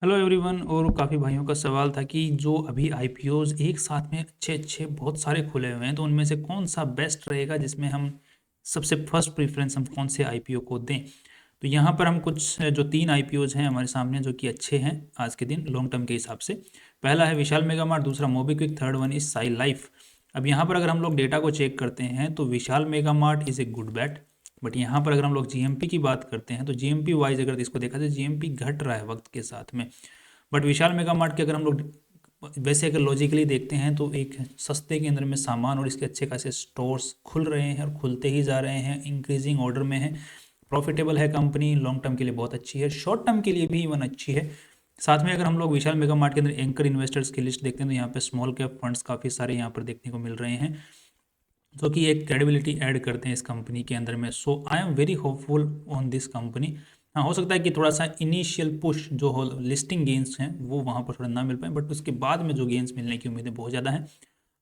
Hello everyone. और काफ़ी भाइयों का सवाल था कि जो अभी आईपीओज एक साथ में अच्छे अच्छे बहुत सारे खुले हुए हैं, तो उनमें से कौन सा बेस्ट रहेगा जिसमें हम सबसे फर्स्ट प्रेफरेंस हम कौन से आईपीओ को दें। तो यहाँ पर हम कुछ जो 3 आईपीओज हैं हमारे सामने जो कि अच्छे हैं आज के दिन लॉन्ग टर्म के हिसाब से। पहला है विशाल मेगा मार्ट, दूसरा MobiKwik, third one is Sai life. अब यहाँ पर अगर हम लोग डेटा को चेक करते हैं तो Vishal Mega Mart is a good bet. But यहाँ पर अगर हम लोग जीएमपी की बात करते हैं तो जीएमपी वाइज अगर इसको देखा जाए जीएमपी घट रहा है वक्त के साथ में। बट विशाल मेगा मार्ट के अगर हम लोग वैसे अगर लॉजिकली देखते हैं तो एक सस्ते के अंदर में सामान और इसके अच्छे खासे स्टोर्स खुल रहे हैं और खुलते ही जा रहे हैं, इंक्रीजिंग ऑर्डर में है, प्रॉफिटेबल है कंपनी, लॉन्ग टर्म के लिए बहुत अच्छी है, शॉर्ट टर्म के लिए भी इवन अच्छी है। साथ में अगर हम लोग विशाल मेगा मार्ट के अंदर एंकर इन्वेस्टर्स की लिस्ट देखते हैं तो यहाँ पे स्मॉल कैप फंड्स काफ़ी सारे यहाँ पर देखने को मिल रहे हैं जो कि एक क्रेडिबिलिटी ऐड करते हैं इस कंपनी के अंदर में। So I am very hopeful on this company. हाँ, हो सकता है कि थोड़ा सा इनिशियल पुश जो हो लिस्टिंग गेंस हैं वो वहाँ पर थोड़ा ना मिल पाए, बट उसके बाद में जो गेंस मिलने की उम्मीदें बहुत ज़्यादा हैं।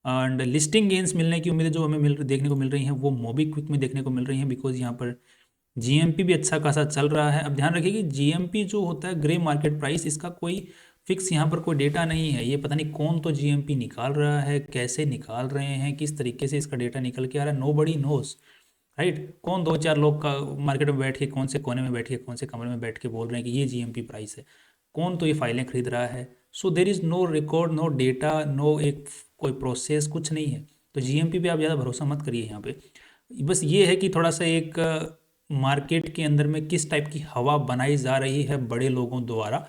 एंड लिस्टिंग गेंस मिलने की उम्मीदें जो हमें देखने को मिल रही हैं वो मोबीक्विक में देखने को मिल रही हैं, बिकॉज यहाँ पर जीएमपी भी अच्छा खासा चल रहा है। अब ध्यान रखिए कि जीएमपी जो होता है ग्रे मार्केट प्राइस, इसका कोई फिक्स यहाँ पर कोई डेटा नहीं है। ये पता नहीं कौन तो जीएमपी निकाल रहा है, कैसे निकाल रहे हैं, किस तरीके से इसका डेटा निकल के आ रहा है, नो बडी नोज, राइट। कौन दो चार लोग का मार्केट में बैठ के कौन से कोने में बैठ के कौन से कमरे में बैठ के बोल रहे हैं कि ये जीएमपी प्राइस है, कौन तो ये फाइलें खरीद रहा है। So there is no record, no data, no एक कोई प्रोसेस, कुछ नहीं है। तो जीएमपी पे आप ज़्यादा भरोसा मत करिए यहाँ पे। बस ये है कि थोड़ा सा एक मार्केट के अंदर में किस टाइप की हवा बनाई जा रही है बड़े लोगों द्वारा,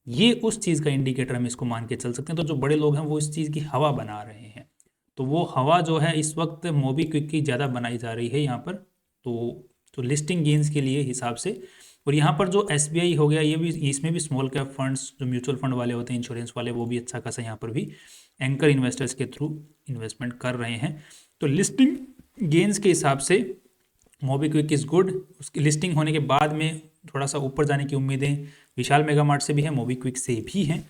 ये उस चीज़ का इंडिकेटर हम इसको मान के चल सकते हैं। तो जो बड़े लोग हैं वो इस चीज़ की हवा बना रहे हैं, तो वो हवा जो है इस वक्त मोबीक्विक की ज़्यादा बनाई जा रही है यहाँ पर। तो लिस्टिंग गेंस के लिए हिसाब से। और यहाँ पर जो एसबीआई हो गया, ये भी इसमें भी स्मॉल कैप फंड्स जो म्यूचुअल फंड वाले होते हैं, इंश्योरेंस वाले, वो भी अच्छा खासा यहाँ पर भी एंकर इन्वेस्टर्स के थ्रू इन्वेस्टमेंट कर रहे हैं। तो लिस्टिंग गेंस के हिसाब से मोबीक्विक इज़ गुड। उसकी लिस्टिंग होने के बाद में थोड़ा सा ऊपर जाने की उम्मीदें विशाल मेगा मार्ट से भी है, मोबीक्विक से भी हैं।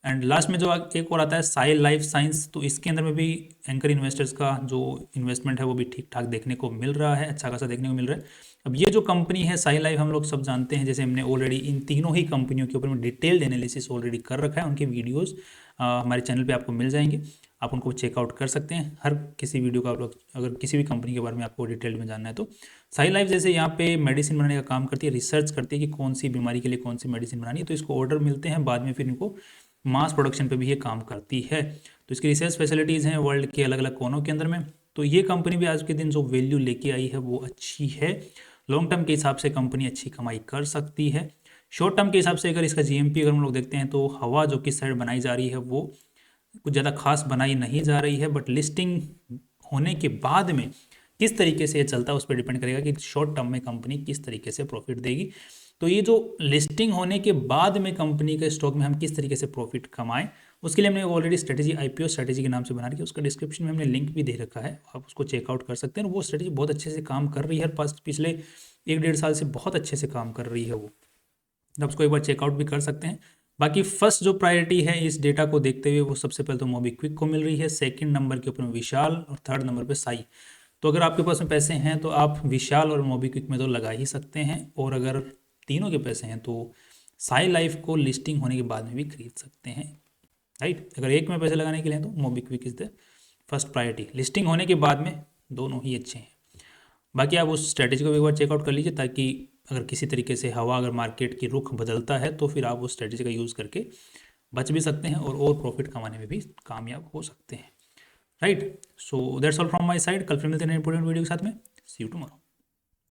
एंड लास्ट में जो एक और आता है साई लाइफ साइंस, तो इसके अंदर में भी एंकर इन्वेस्टर्स का जो इन्वेस्टमेंट है वो भी ठीक ठाक देखने को मिल रहा है, अच्छा खासा देखने को मिल रहा है। अब ये जो कंपनी है साई लाइफ, हम लोग सब जानते हैं, जैसे हमने ऑलरेडी इन तीनों ही कंपनियों के ऊपर में डिटेल्ड एनालिसिस ऑलरेडी कर रखा है, उनके वीडियोज़ हमारे चैनल पे आपको मिल जाएंगे, आप उनको चेकआउट कर सकते हैं। हर किसी वीडियो का आप लोग अगर किसी भी कंपनी के बारे में आपको डिटेल में जानना है तो साई लाइफ जैसे यहाँ पे मेडिसिन बनाने का काम करती है, रिसर्च करती है कि कौन सी बीमारी के लिए कौन सी मेडिसिन बनानी है, तो इसको ऑर्डर मिलते हैं, बाद में फिर इनको मास प्रोडक्शन पे भी ये काम करती है। तो इसकी रिसर्च फैसिलिटीज़ हैं वर्ल्ड के अलग अलग कोनों के अंदर में। तो ये कंपनी भी आज के दिन जो वैल्यू लेके आई है वो अच्छी है, लॉन्ग टर्म के हिसाब से कंपनी अच्छी कमाई कर सकती है। शॉर्ट टर्म के हिसाब से अगर इसका जीएमपी अगर हम लोग देखते हैं तो हवा जो किस साइड बनाई जा रही है वो कुछ ज़्यादा खास बनाई नहीं जा रही है, बट लिस्टिंग होने के बाद में किस तरीके से ये चलता है उस पर डिपेंड करेगा कि शॉर्ट टर्म में कंपनी किस तरीके से प्रॉफिट देगी। तो ये जो लिस्टिंग होने के बाद में कंपनी के स्टॉक में हम किस तरीके से प्रॉफिट कमाएं, उसके लिए हमने ऑलरेडी स्ट्रेटेजी आईपीओ स्ट्रेटेजी के नाम से बना रखी है, उसका डिस्क्रिप्शन में हमने लिंक भी दे रखा है, आप उसको चेकआउट कर सकते हैं। वो स्ट्रेटेजी बहुत अच्छे से काम कर रही है, पिछले 1-1.5 साल से बहुत अच्छे से काम कर रही है वो, आप उसको एक बार चेकआउट भी कर सकते हैं। बाकी फर्स्ट जो प्रायोरिटी है इस डेटा को देखते हुए वो सबसे पहले तो मोबीक्विक को मिल रही है, सेकंड नंबर के ऊपर विशाल और थर्ड नंबर पे साई। तो अगर आपके पास में पैसे हैं तो आप विशाल और मोबीक्विक में तो लगा ही सकते हैं, और अगर तीनों के पैसे हैं तो साई लाइफ को लिस्टिंग होने के बाद में भी खरीद सकते हैं, राइट। अगर एक में पैसे लगाने के लिए तो MobiKwik is the first priority, listing होने के बाद में दोनों ही अच्छे हैं। बाकी आप उस स्ट्रैटेजी को भी एक बार चेकआउट कर लीजिए, ताकि अगर किसी तरीके से हवा अगर मार्केट की रुख बदलता है तो फिर आप उस स्ट्रैटेजी का यूज़ करके बच भी सकते हैं और प्रॉफिट कमाने में भी कामयाब हो सकते हैं, right. So that's all from my side. कल फिर मिलते हैं इंपॉर्टेंट वीडियो के साथ में। सी यू टुमारो।